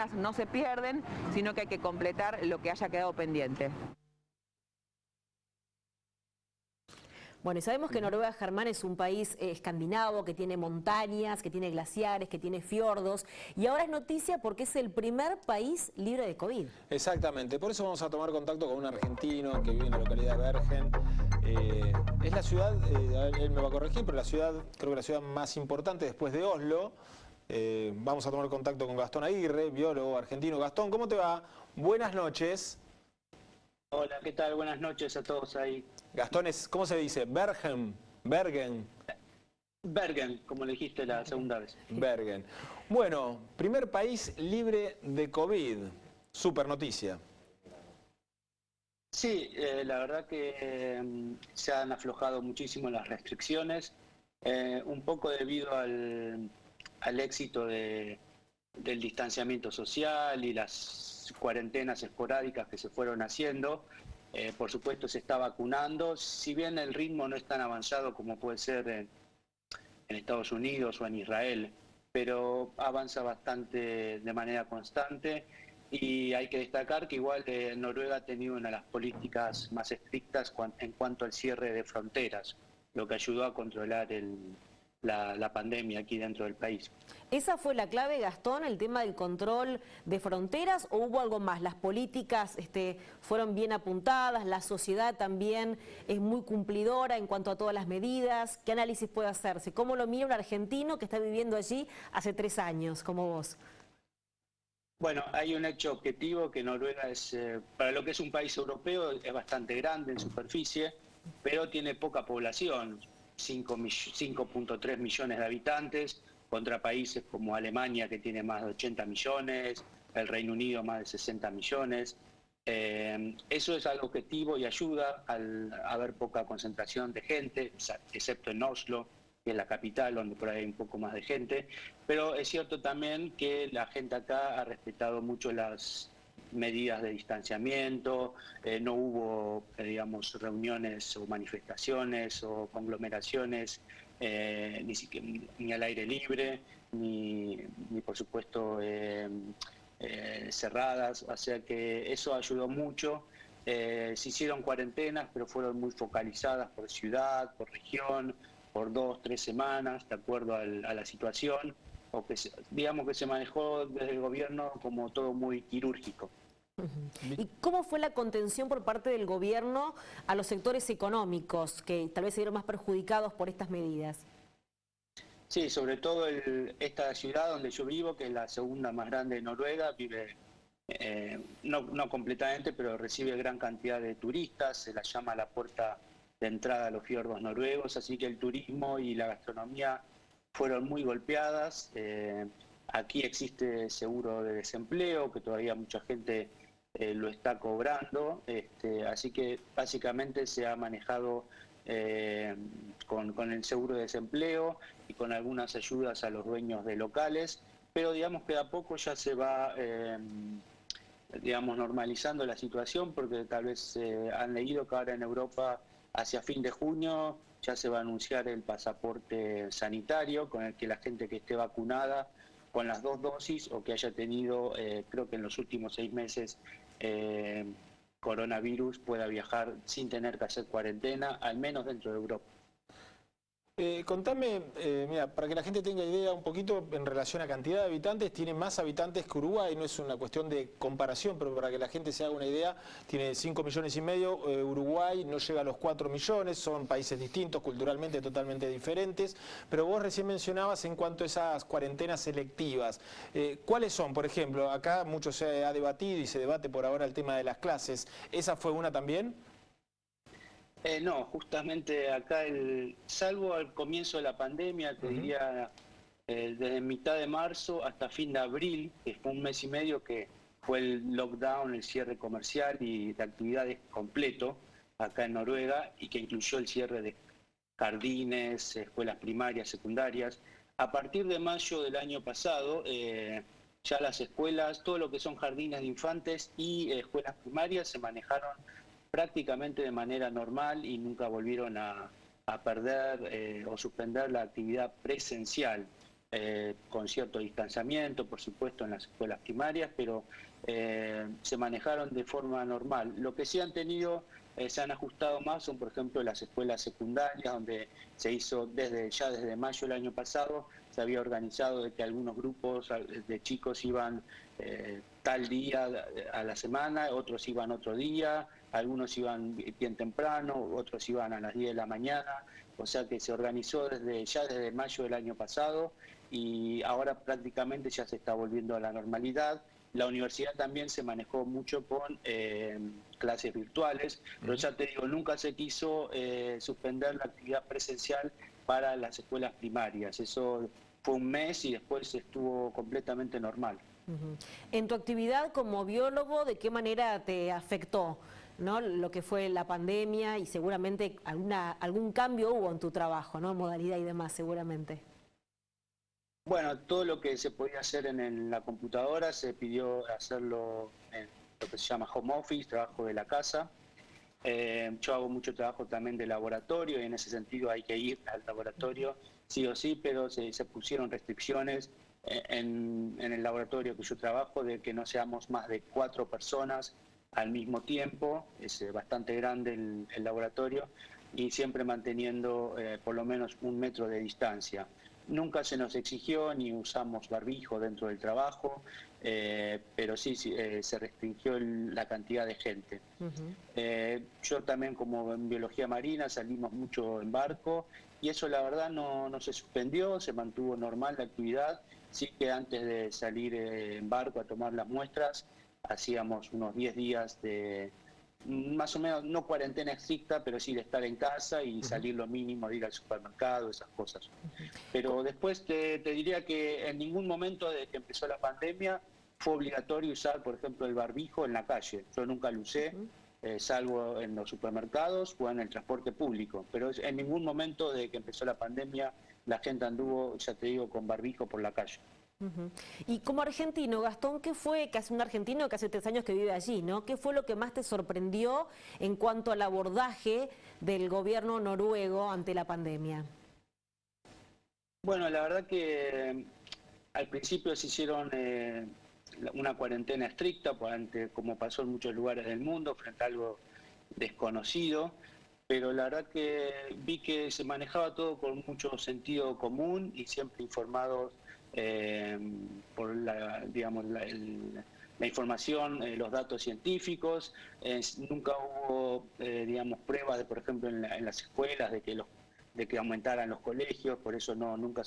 semanas no se pierden, sino que hay que completar lo que haya quedado pendiente. Bueno, y sabemos que Noruega, Germán, es un país escandinavo que tiene montañas, que tiene glaciares, que tiene fiordos, y ahora es noticia porque es el primer país libre de COVID. Exactamente, por eso vamos a tomar contacto con un argentino que vive en la localidad de Bergen. Es la ciudad, él me va a corregir, pero creo que la ciudad más importante después de Oslo. Vamos a tomar contacto con Gastón Aguirre, biólogo argentino. Gastón, ¿cómo te va? Buenas noches. Hola, ¿qué tal? Buenas noches a todos ahí. Gastón, ¿cómo se dice? Bergen. Bergen, como le dijiste la segunda vez. Bergen. Bueno, primer país libre de COVID. Super noticia. Sí, la verdad que se han aflojado muchísimo las restricciones, un poco debido al éxito del distanciamiento social y las cuarentenas esporádicas que se fueron haciendo. Por supuesto se está vacunando, si bien el ritmo no es tan avanzado como puede ser en Estados Unidos o en Israel, pero avanza bastante de manera constante, y hay que destacar que igual Noruega ha tenido una de las políticas más estrictas en cuanto al cierre de fronteras, lo que ayudó a controlar la pandemia aquí dentro del país. ¿Esa fue la clave, Gastón, el tema del control de fronteras, o hubo algo más? ¿Las políticas fueron bien apuntadas? ¿La sociedad también es muy cumplidora en cuanto a todas las medidas? ¿Qué análisis puede hacerse? ¿Cómo lo mira un argentino que está viviendo allí hace 3 años, como vos? Bueno, hay un hecho objetivo que Noruega es, para lo que es un país europeo, es bastante grande en superficie, pero tiene poca población, 5.3 millones de habitantes, contra países como Alemania, que tiene más de 80 millones, el Reino Unido más de 60 millones. Eso es algo objetivo y ayuda al haber poca concentración de gente, excepto en Oslo, que es la capital, donde por ahí hay un poco más de gente. Pero es cierto también que la gente acá ha respetado mucho las medidas de distanciamiento, no hubo, digamos, reuniones o manifestaciones o conglomeraciones, ni al aire libre, ni por supuesto cerradas, o sea que eso ayudó mucho. Se hicieron cuarentenas, pero fueron muy focalizadas por ciudad, por región, por 2 o 3 semanas, de acuerdo a la situación, o que digamos que se manejó desde el gobierno como todo muy quirúrgico. ¿Y cómo fue la contención por parte del gobierno a los sectores económicos que tal vez se vieron más perjudicados por estas medidas? Sí, sobre todo esta ciudad donde yo vivo, que es la segunda más grande de Noruega, vive, no completamente, pero recibe gran cantidad de turistas, se la llama la puerta de entrada a los fiordos noruegos, así que el turismo y la gastronomía fueron muy golpeadas. Aquí existe seguro de desempleo, que todavía mucha gente lo está cobrando, así que básicamente se ha manejado con el seguro de desempleo y con algunas ayudas a los dueños de locales, pero digamos que de a poco ya se va digamos, normalizando la situación, porque tal vez han leído que ahora en Europa hacia fin de junio ya se va a anunciar el pasaporte sanitario con el que la gente que esté vacunada con las 2 dosis o que haya tenido, creo que en los últimos 6 meses, coronavirus, pueda viajar sin tener que hacer cuarentena, al menos dentro de Europa. Contame, mira, para que la gente tenga idea un poquito en relación a cantidad de habitantes, tiene más habitantes que Uruguay, no es una cuestión de comparación, pero para que la gente se haga una idea, tiene 5 millones y medio, Uruguay no llega a los 4 millones, son países distintos, culturalmente totalmente diferentes, pero vos recién mencionabas en cuanto a esas cuarentenas selectivas, ¿cuáles son? Por ejemplo, acá mucho se ha debatido y se debate por ahora el tema de las clases, ¿esa fue una también? No, justamente acá, salvo al comienzo de la pandemia, te diría desde mitad de marzo hasta fin de abril, que fue un mes y medio que fue el lockdown, el cierre comercial y de actividades completo acá en Noruega, y que incluyó el cierre de jardines, escuelas primarias, secundarias. A partir de mayo del año pasado, ya las escuelas, todo lo que son jardines de infantes y escuelas primarias se manejaron prácticamente de manera normal y nunca volvieron a perder o suspender la actividad presencial. con cierto distanciamiento, por supuesto, en las escuelas primarias, pero se manejaron de forma normal. Lo que sí han tenido, se han ajustado más son, por ejemplo, las escuelas secundarias, donde se hizo ya desde mayo del año pasado, se había organizado de que algunos grupos de chicos iban tal día a la semana, otros iban otro día, algunos iban bien temprano, otros iban a las 10 de la mañana, o sea que se organizó ya desde mayo del año pasado y ahora prácticamente ya se está volviendo a la normalidad. La universidad también se manejó mucho con clases virtuales, pero ya te digo, nunca se quiso suspender la actividad presencial para las escuelas primarias. Eso fue un mes y después estuvo completamente normal. En tu actividad como biólogo, ¿de qué manera te afectó, ¿no?, lo que fue la pandemia? Y seguramente algún cambio hubo en tu trabajo, ¿no?, modalidad y demás, seguramente. Bueno, todo lo que se podía hacer en la computadora se pidió hacerlo en lo que se llama home office, trabajo de la casa. Yo hago mucho trabajo también de laboratorio y en ese sentido hay que ir al laboratorio sí o sí, pero se pusieron restricciones en el laboratorio que yo trabajo de que no seamos más de 4 personas al mismo tiempo. Es bastante grande el laboratorio y siempre manteniendo por lo menos 1 metro de distancia. Nunca se nos exigió ni usamos barbijo dentro del trabajo, pero sí se restringió la cantidad de gente. Yo también, como en biología marina, salimos mucho en barco y eso la verdad no se suspendió, se mantuvo normal la actividad. Sí que antes de salir en barco a tomar las muestras hacíamos unos 10 días de más o menos, no cuarentena estricta, pero sí de estar en casa y salir lo mínimo, de ir al supermercado, esas cosas. Pero después te diría que en ningún momento desde que empezó la pandemia fue obligatorio usar, por ejemplo, el barbijo en la calle. Yo nunca lo usé, salvo en los supermercados o en el transporte público. Pero en ningún momento desde que empezó la pandemia la gente anduvo, ya te digo, con barbijo por la calle. Y como argentino, Gastón, ¿qué fue, que hace un argentino que hace 3 años que vive allí, ¿no? ¿Qué fue lo que más te sorprendió en cuanto al abordaje del gobierno noruego ante la pandemia? Bueno, la verdad que al principio se hicieron una cuarentena estricta, como pasó en muchos lugares del mundo, frente a algo desconocido, pero la verdad que vi que se manejaba todo con mucho sentido común y siempre informados por la información, los datos científicos. Nunca hubo pruebas de, por ejemplo, en las escuelas de que aumentaran los colegios, por eso nunca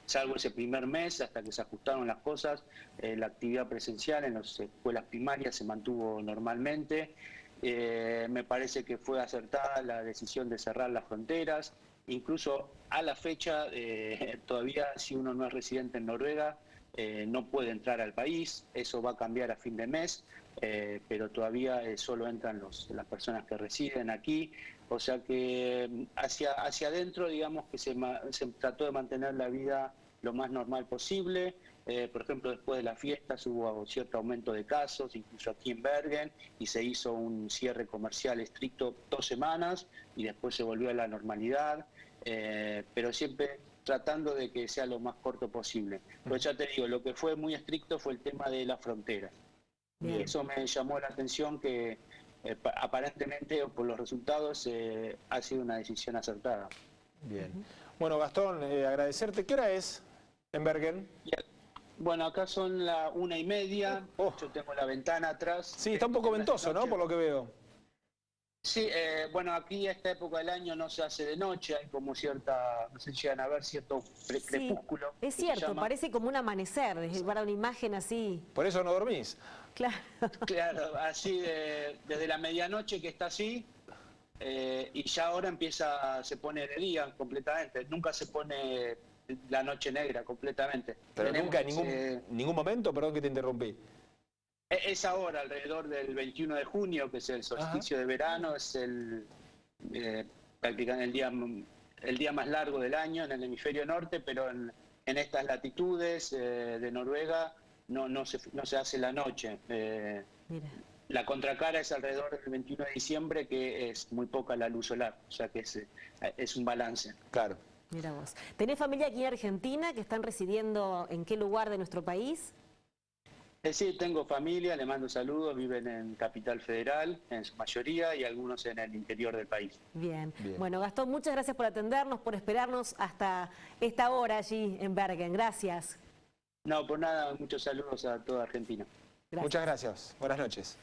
salvo ese primer mes hasta que se ajustaron las cosas, la actividad presencial en las escuelas primarias se mantuvo normalmente. Me parece que fue acertada la decisión de cerrar las fronteras. Incluso a la fecha, todavía si uno no es residente en Noruega, no puede entrar al país. Eso va a cambiar a fin de mes, pero todavía solo entran las personas que residen aquí. O sea que hacia adentro, digamos que se trató de mantener la vida lo más normal posible. Por ejemplo, después de las fiestas hubo cierto aumento de casos, incluso aquí en Bergen, y se hizo un cierre comercial estricto 2 semanas y después se volvió a la normalidad, pero siempre tratando de que sea lo más corto posible. Pero ya te digo, lo que fue muy estricto fue el tema de las fronteras. Y eso me llamó la atención que aparentemente, por los resultados, ha sido una decisión acertada. Bien. Bueno, Gastón, agradecerte. ¿Qué hora es en Bergen? Bueno, acá son las 1:30, yo tengo la ventana atrás. Sí, está un poco ventoso, ¿no? Por lo que veo. Sí, bueno, aquí a esta época del año no se hace de noche, hay como cierta, no sé si llegan a ver cierto crepúsculo. Es cierto, parece como un amanecer, para una imagen así. ¿Por eso no dormís? Claro. Claro, así desde la medianoche que está así, y ya ahora se pone de día completamente, nunca se pone la noche negra completamente. Pero nunca, en ningún momento, perdón que te interrumpí. Es ahora, alrededor del 21 de junio, que es el solsticio de verano, es prácticamente el día más largo del año en el hemisferio norte, pero en estas latitudes de Noruega no se hace la noche. Mira. La contracara es alrededor del 21 de diciembre, que es muy poca la luz solar, o sea que es un balance. Claro. Mira vos. ¿Tenés familia aquí en Argentina que están residiendo en qué lugar de nuestro país? Sí, tengo familia, le mando saludos, viven en Capital Federal, en su mayoría, y algunos en el interior del país. Bien. Bueno, Gastón, muchas gracias por atendernos, por esperarnos hasta esta hora allí en Bergen. Gracias. No, por nada, muchos saludos a toda Argentina. Muchas gracias. Buenas noches.